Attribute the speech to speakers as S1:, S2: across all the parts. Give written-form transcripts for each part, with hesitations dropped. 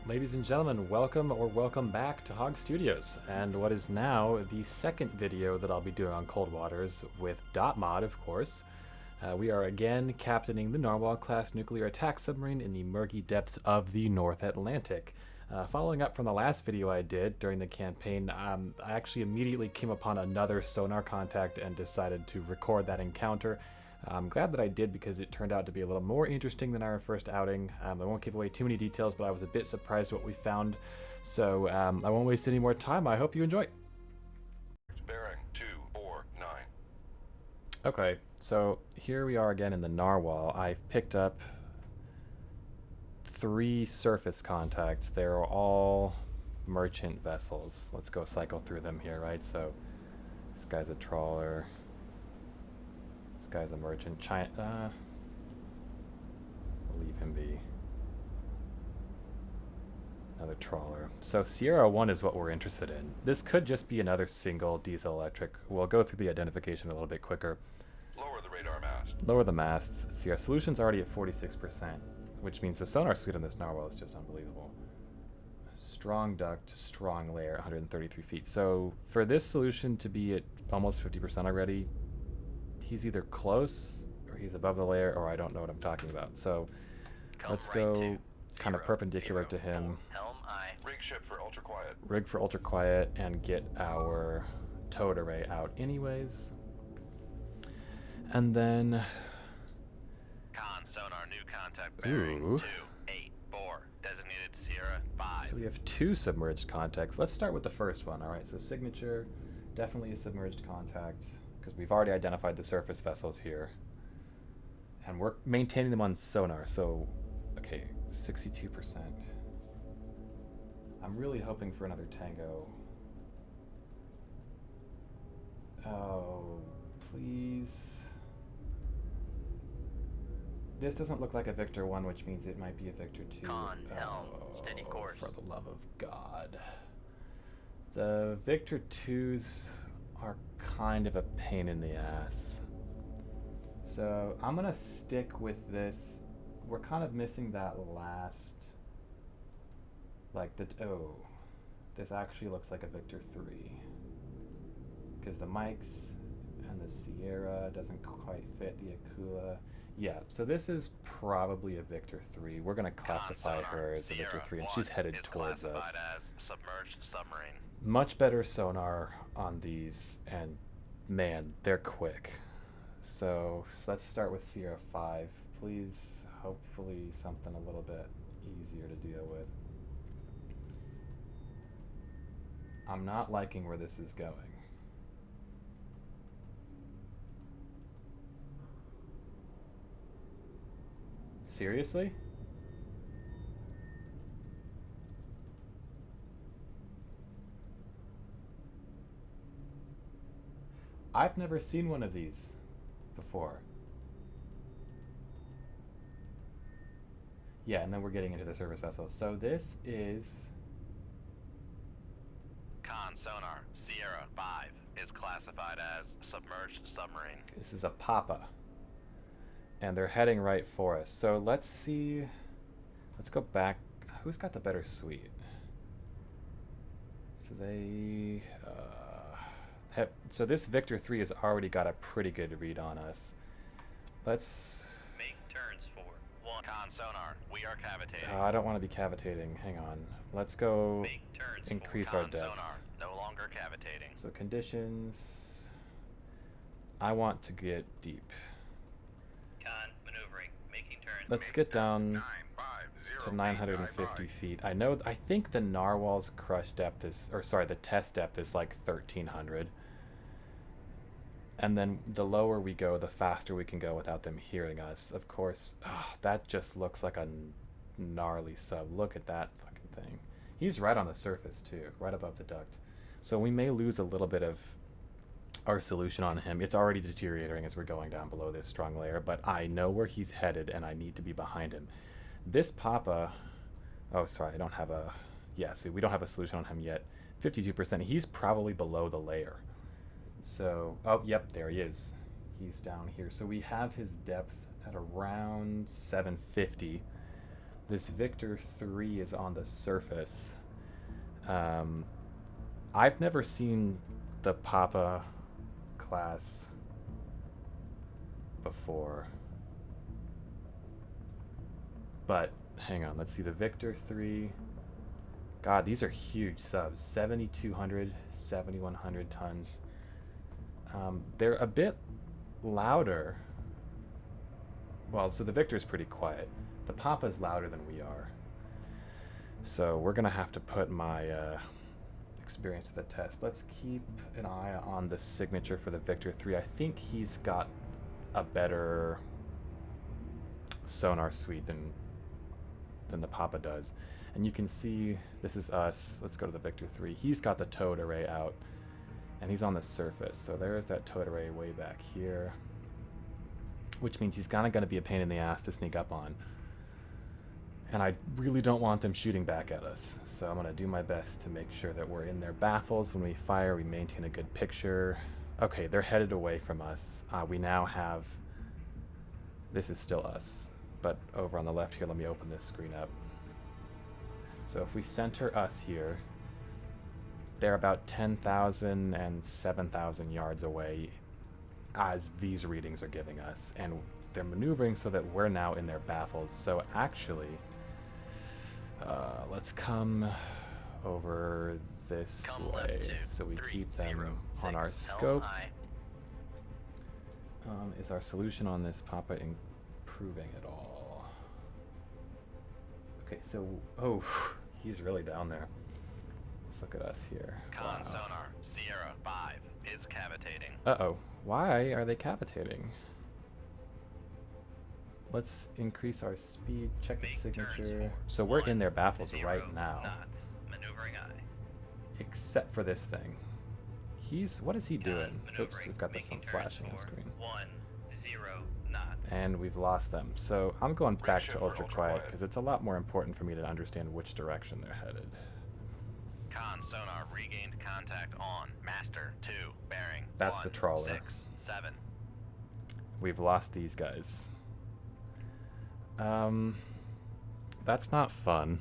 S1: Ladies and gentlemen, welcome or welcome back to Hog Studios, and what is now the second video that I'll be doing on Cold Waters with .mod, of course. We are again captaining the Narwhal Class nuclear attack submarine in the murky depths of the North Atlantic. Following up from the last video I did during the campaign, I actually immediately came upon another sonar contact and decided to record that encounter. I'm glad that I did because it turned out to be a little more interesting than our first outing. I won't give away too many details, but I was a bit surprised what we found. So I won't waste any more time. I hope you enjoy.
S2: Bearing 249.
S1: Okay, so here we are again in the Narwhal. I've picked up 3 surface contacts. They're all merchant vessels. Let's go cycle through them here, right? So this guy's a trawler. This guy's a merchant. We'll leave him be. Another trawler. So Sierra 1 is what we're interested in. This could just be another single diesel electric. We'll go through the identification a little bit quicker.
S2: Lower the radar mast.
S1: Lower the masts. See, our solution's already at 46%, which means the sonar suite on this Narwhal is just unbelievable. Strong duct, strong layer, 133 feet. So for this solution to be at almost 50% already, he's either close or he's above the layer, or I don't know what I'm talking about. So let's go kind of perpendicular to him.
S2: Rig ship for ultra quiet.
S1: Rig for ultra quiet and get our towed array out anyways. And then
S3: sonar new contact bearing 284 designated Sierra 5.
S1: So we have 2 submerged contacts. Let's start with the first one. All right, so signature, definitely a submerged contact because we've already identified the surface vessels here. And we're maintaining them on sonar, so okay, 62%. I'm really hoping for another Tango. Oh, please. This doesn't look like a Victor 1, which means it might be a Victor 2.
S3: Con, helm, steady course.
S1: For the love of God. The Victor 2s are kind of a pain in the ass. So I'm going to stick with this. We're kind of missing that last, like this actually looks like a Victor 3. Because the mics and the Sierra doesn't quite fit the Akula. Yeah, so this is probably a Victor 3. We're going to classify her as a Victor 3, and she's headed towards us.
S3: As submerged submarine.
S1: Much better sonar on these, and man, they're quick. So let's start with Sierra 5. Please, hopefully something a little bit easier to deal with. I'm not liking where this is going. Seriously? I've never seen one of these before. Yeah, and then we're getting into the service vessels. So this is
S3: Sonar Sierra 5 is classified as submerged submarine.
S1: This is a Papa. And they're heading right for us. So let's see. Let's go back. Who's got the better suite? So they so this Victor 3 has already got a pretty good read on us. Let's
S3: make turns for 1. Sonar, we are cavitating.
S1: I don't want to be cavitating. Hang on. Let's go
S3: make turns
S1: increase
S3: for
S1: our depth.
S3: Sonar, no longer cavitating.
S1: So conditions. I want to get deep.
S3: Maneuvering, making turns.
S1: Let's get down to 950 feet. I think the Narwhal's crush depth is, or sorry, the test depth is like 1300. And then the lower we go, the faster we can go without them hearing us. Of course, that just looks like a gnarly sub. Look at that fucking thing. He's right on the surface too, right above the duct. So we may lose a little bit of our solution on him. It's already deteriorating as we're going down below this strong layer, but I know where he's headed and I need to be behind him. This Papa, oh sorry, I don't have a, yeah, see, we don't have a solution on him yet. 52%, he's probably below the layer. So, oh, yep, there he is. He's down here. So we have his depth at around 750. this Victor 3 is on the surface. I've never seen the Papa class before. But hang on, let's see the Victor 3. God, these are huge subs. 7,200, 7,100 tons. They're a bit louder. Well, so the Victor's pretty quiet. The Papa's louder than we are. So we're gonna have to put my experience to the test. Let's keep an eye on the signature for the Victor 3. I think he's got a better sonar suite than the Papa does. And you can see this is us. Let's go to the Victor 3. He's got the towed array out, and he's on the surface. So there's that towed array way back here, which means he's kind of going to be a pain in the ass to sneak up on. And I really don't want them shooting back at us. So I'm going to do my best to make sure that we're in their baffles when we fire. We maintain a good picture. Okay, they're headed away from us. We now have... This is still us. But over on the left here, let me open this screen up. So if we center us here, they're about 10,000 and 7,000 yards away as these readings are giving us. And they're maneuvering so that we're now in their baffles. So actually... let's come over this way so we keep them on our scope. Is our solution on this Papa improving at all? Okay, so, oh, he's really down there. Let's look at us here.
S3: Con sonar, Sierra 5 is cavitating.
S1: Uh-oh, why are they cavitating? Let's increase our speed, check the signature. So we're in their baffles right now.
S3: Maneuvering eye.
S1: Except for this thing. What is he doing? Oops, we've got this on flashing on screen.
S3: 10 knots.
S1: And we've lost them. So I'm going back to ultra quiet because it's a lot more important for me to understand which direction they're headed.
S3: Con sonar regained contact on Master 2 bearing.
S1: That's the trawler.
S3: 167.
S1: We've lost these guys. That's not fun.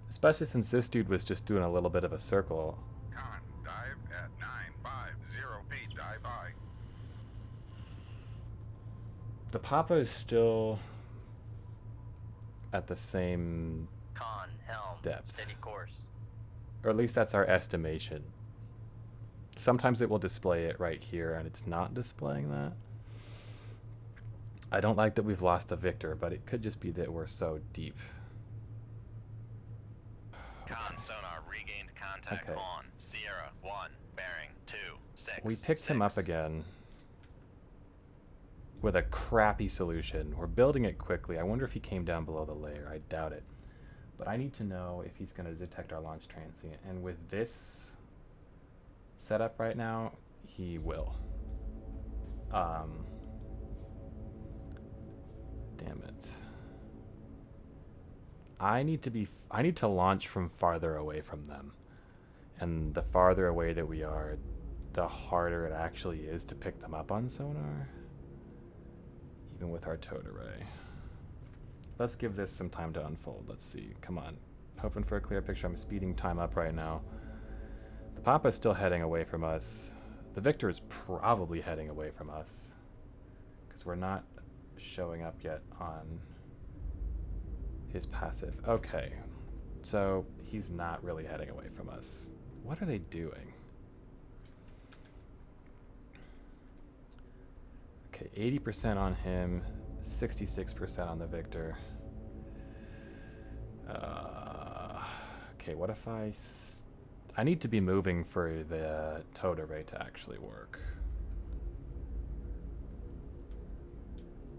S1: Especially since this dude was just doing a little bit of a circle.
S2: Con, dive at 950 feet, dive high.
S1: The Papa is still at the same
S3: Con helm.
S1: depth.
S3: Steady course.
S1: Or at least that's our estimation. Sometimes it will display it right here and it's not displaying that. I don't like that we've lost the Victor, but it could just be that we're so deep.
S3: Con sonar regained contact on Sierra 1 bearing 26.
S1: We picked him up again with a crappy solution. We're building it quickly. I wonder if he came down below the layer. I doubt it. But I need to know if he's going to detect our launch transient. And with this setup right now, he will. Damn it. I need to launch from farther away from them. And the farther away that we are, the harder it actually is to pick them up on sonar. Even with our towed array. Let's give this some time to unfold. Let's see. Come on. Hoping for a clear picture. I'm speeding time up right now. The Papa's still heading away from us. The Victor is probably heading away from us. Because we're not showing up yet on his passive. Okay. So he's not really heading away from us. What are they doing? Okay, 80% on him, 66% on the Victor. Okay, what if I need to be moving for the towed array to actually work.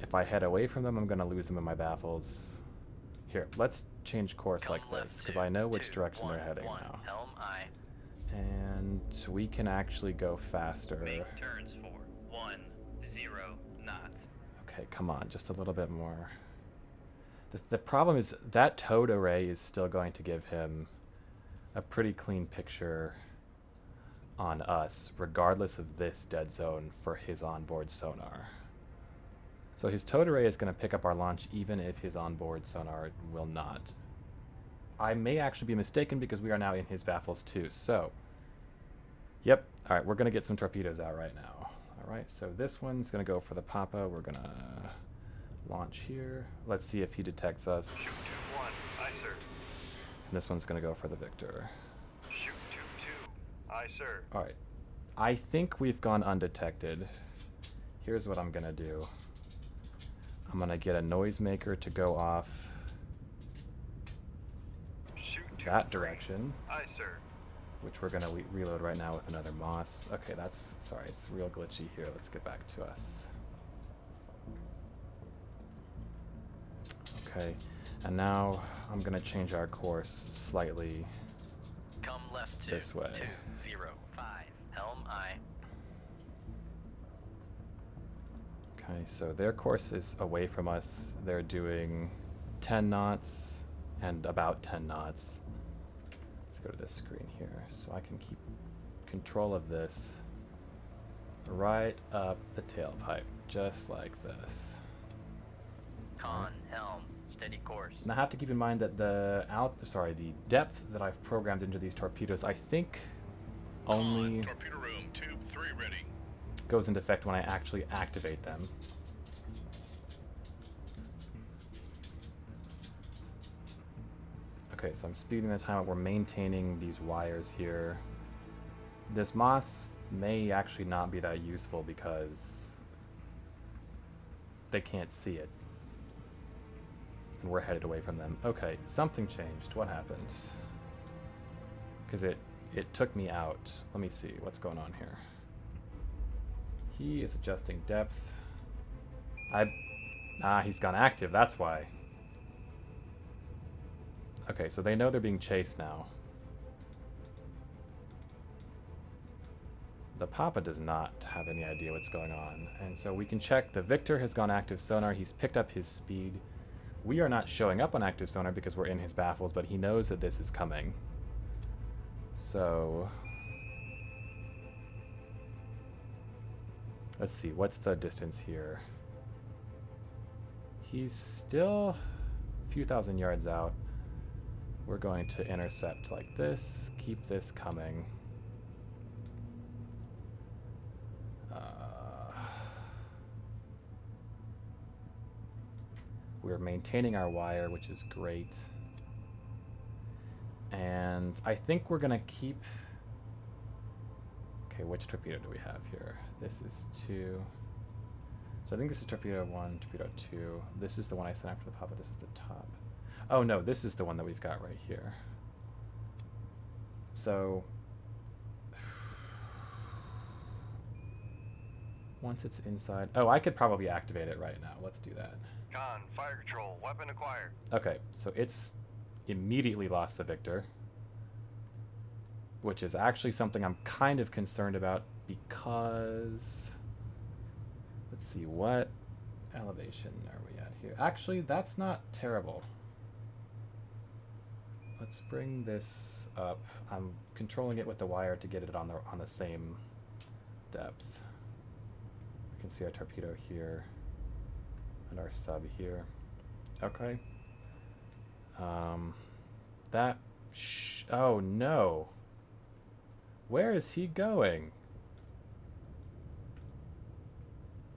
S1: If I head away from them, I'm going to lose them in my baffles. Here, let's change course like this, because I know which direction they're heading now.
S3: Helm eye.
S1: And we can actually go faster.
S3: Make turns for 10 knots.
S1: Okay, come on, just a little bit more. The problem is that towed array is still going to give him a pretty clean picture on us, regardless of this dead zone for his onboard sonar. So his towed array is going to pick up our launch even if his onboard sonar will not. I may actually be mistaken because we are now in his baffles too. So, yep. All right, we're going to get some torpedoes out right now. All right, so this one's going to go for the Papa. We're going to launch here. Let's see if he detects us.
S3: Shoot 2-1. Aye, sir.
S1: And this one's going to go for the Victor.
S3: Shoot 2-2. Aye, sir.
S1: All right. I think we've gone undetected. Here's what I'm going to do. I'm going to get a noisemaker to go off that direction.
S3: Aye, sir.
S1: Which we're going to reload right now with another Moss. Okay, that's... Sorry, it's real glitchy here. Let's get back to us. Okay, and now I'm going to change our course slightly.
S3: Come left
S1: this way.
S3: 205. Helm aye.
S1: Okay, so their course is away from us. They're doing 10 knots and about 10 knots. Let's go to this screen here so I can keep control of this right up the tailpipe, just like this.
S3: Con, helm, steady course.
S1: And I have to keep in mind that the depth that I've programmed into these torpedoes, I think only
S2: Torpedo room, tube 3 ready.
S1: goes into effect when I actually activate them. Okay, so I'm speeding the time up. We're maintaining these wires here. This Moss may actually not be that useful because they can't see it. And we're headed away from them. Okay, something changed. What happened? Because it took me out. Let me see what's going on here. He is adjusting depth. He's gone active, that's why. Okay, so they know they're being chased now. The Papa does not have any idea what's going on. And so we can check the Victor has gone active sonar. He's picked up his speed. We are not showing up on active sonar because we're in his baffles, but he knows that this is coming. So let's see, what's the distance here? He's still a few thousand yards out. We're going to intercept like this, keep this coming. We're maintaining our wire, which is great. And I think we're gonna keep... Okay, which torpedo do we have here? This is 2. So I think this is torpedo 1, torpedo 2. This is the one I sent out for the Papa. This is the top. Oh no, this is the one that we've got right here. So once it's inside... Oh, I could probably activate it right now. Let's do that.
S3: Con, fire control, weapon acquired.
S1: Okay, so it's immediately lost the Victor, which is actually something I'm kind of concerned about because... Let's see, what elevation are we at here? Actually, that's not terrible. Let's bring this up. I'm controlling it with the wire to get it on the same depth. You can see our torpedo here and our sub here. Okay. Oh no. Where is he going?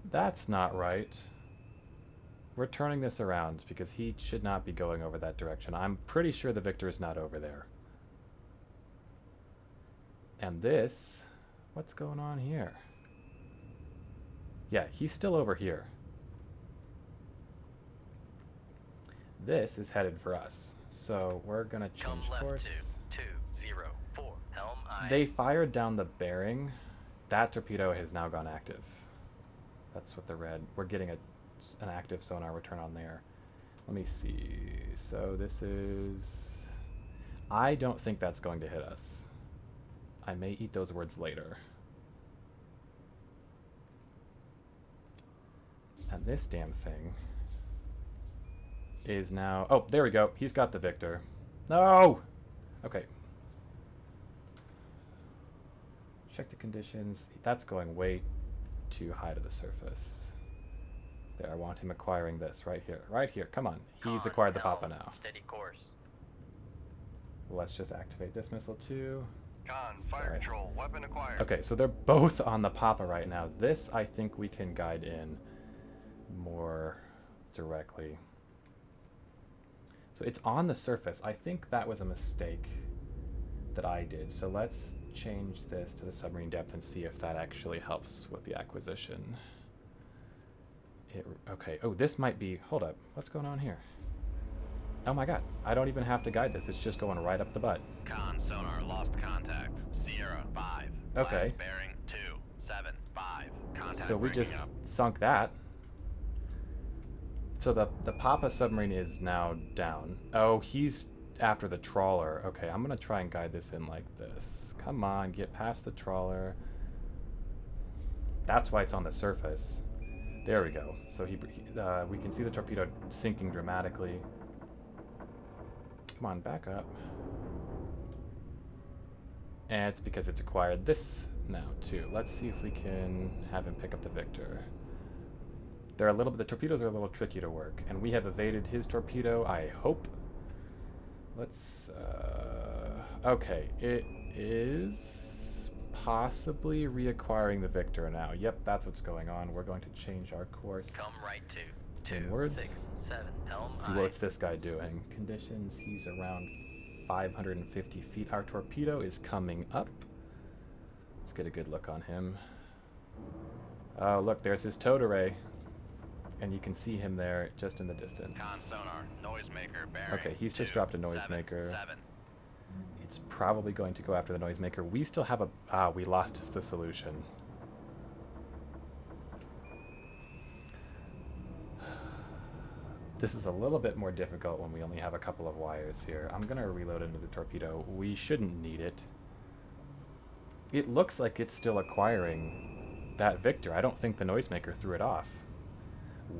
S1: That's not right. We're turning this around because he should not be going over that direction. I'm pretty sure the Victor is not over there. And this, what's going on here? Yeah, he's still over here. This is headed for us. So we're gonna change course.
S3: 204. Helm aye.
S1: They fired down the bearing. That torpedo has now gone active. That's what the red. We're getting an active sonar return on there. Let me see. So this is... I don't think that's going to hit us. I may eat those words later. And this damn thing is now... Oh, there we go. He's got the Victor. No! Okay. Check the conditions. That's going way too high to the surface. There, I want him acquiring this right here. Right here. Come on. He's
S4: Con,
S1: acquired the
S4: helm,
S1: Papa now.
S4: Steady course.
S1: Let's just activate this missile too.
S2: Con, fire
S1: Sorry.
S2: control, weapon acquired.
S1: Okay, so they're both on the Papa right now. This, I think we can guide in more directly. So it's on the surface. I think that was a mistake that I did. So let's change this to the submarine depth and see if that actually helps with the acquisition. Okay, oh, this might be, hold up, what's going on here? Oh my god, I don't even have to guide this, it's just going right up the butt.
S3: Con sonar lost contact. Sierra 5.
S1: Okay.
S3: Last bearing 275. Contact
S1: So we
S3: breaking
S1: just
S3: up.
S1: sunk that. So the Papa submarine is now down. Oh, he's after the trawler. Okay, I'm gonna try and guide this in like this. Come on, get past the trawler. That's why it's on the surface. There we go. So we can see the torpedo sinking dramatically. Come on, back up. And it's because it's acquired this now too. Let's see if we can have him pick up the Victor. The torpedoes are a little tricky to work, and we have evaded his torpedo, I hope. Let's, okay, it is possibly reacquiring the Victor now. Yep, that's what's going on. We're going to change our course.
S4: Come right to
S1: Inwards.
S4: 267. Helm
S1: See what's this guy doing. Conditions, he's around 550 feet. Our torpedo is coming up. Let's get a good look on him. Oh, look, there's his towed array. And you can see him there just in the distance.
S3: Con sonar noisemaker bearing.
S1: Okay, he's just dropped a noisemaker.
S3: 7.
S1: It's probably going to go after the noisemaker. We still have we lost the solution. This is a little bit more difficult when we only have a couple of wires here. I'm gonna reload into the torpedo. We shouldn't need it. It looks like it's still acquiring that Victor. I don't think the noisemaker threw it off.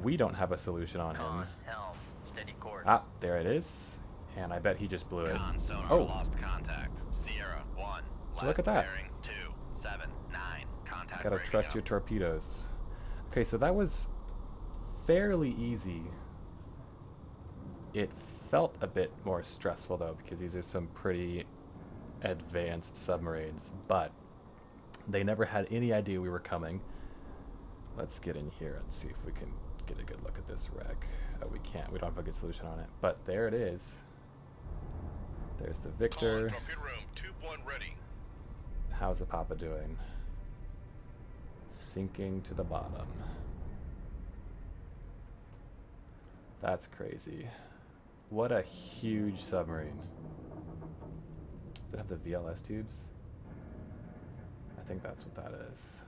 S1: We don't have a solution on him.
S4: Con, helm, steady course.
S1: Ah, there it is. And I bet he just blew it.
S3: Con sonar
S1: Oh,
S3: lost contact. Sierra 1.
S1: you look at that.
S3: Bearing 279. Contact
S1: gotta
S3: breaking
S1: trust
S3: up.
S1: your torpedoes. Okay, so that was fairly easy. It felt a bit more stressful though, because these are some pretty advanced submarines, but they never had any idea we were coming. Let's get in here and see if we can get a good look at this wreck. Oh, we can't. We don't have a good solution on it, but there it is. There's the Victor.
S2: Torpedo room, tube 1 ready.
S1: How's the Papa doing? Sinking to the bottom. That's crazy. What a huge submarine. Does it have the VLS tubes? I think that's what that is.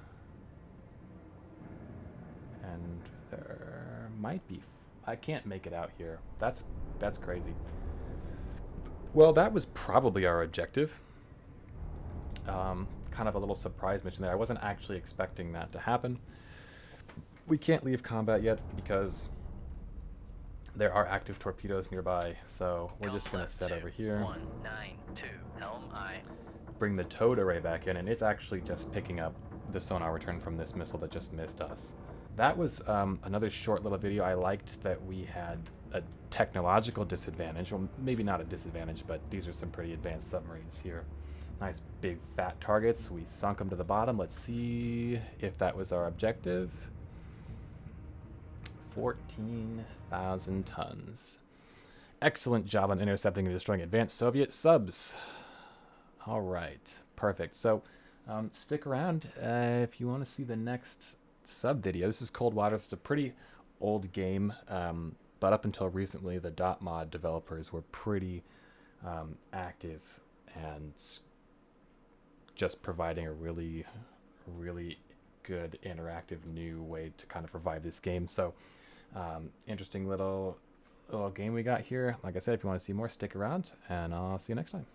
S1: And there might be... I can't make it out here. That's crazy. Well, that was probably our objective. Kind of a little surprise mission there. I wasn't actually expecting that to happen. We can't leave combat yet because there are active torpedoes nearby, so we're just going to set over here.
S4: 192. Helm I.
S1: Bring the towed array back in, and it's actually just picking up the sonar return from this missile that just missed us. That was another short little video. I liked that we had a technological disadvantage. Well, maybe not a disadvantage, but these are some pretty advanced submarines here. Nice big fat targets. We sunk them to the bottom. Let's see if that was our objective. 14,000 tons. Excellent job on intercepting and destroying advanced Soviet subs. All right, perfect. So stick around if you want to see the next sub video. This is Cold Waters. It's a pretty old game, but up until recently, the .mod developers were pretty active and just providing a really, really good interactive new way to kind of revive this game. So interesting little game we got here. Like I said, if you want to see more, stick around, and I'll see you next time.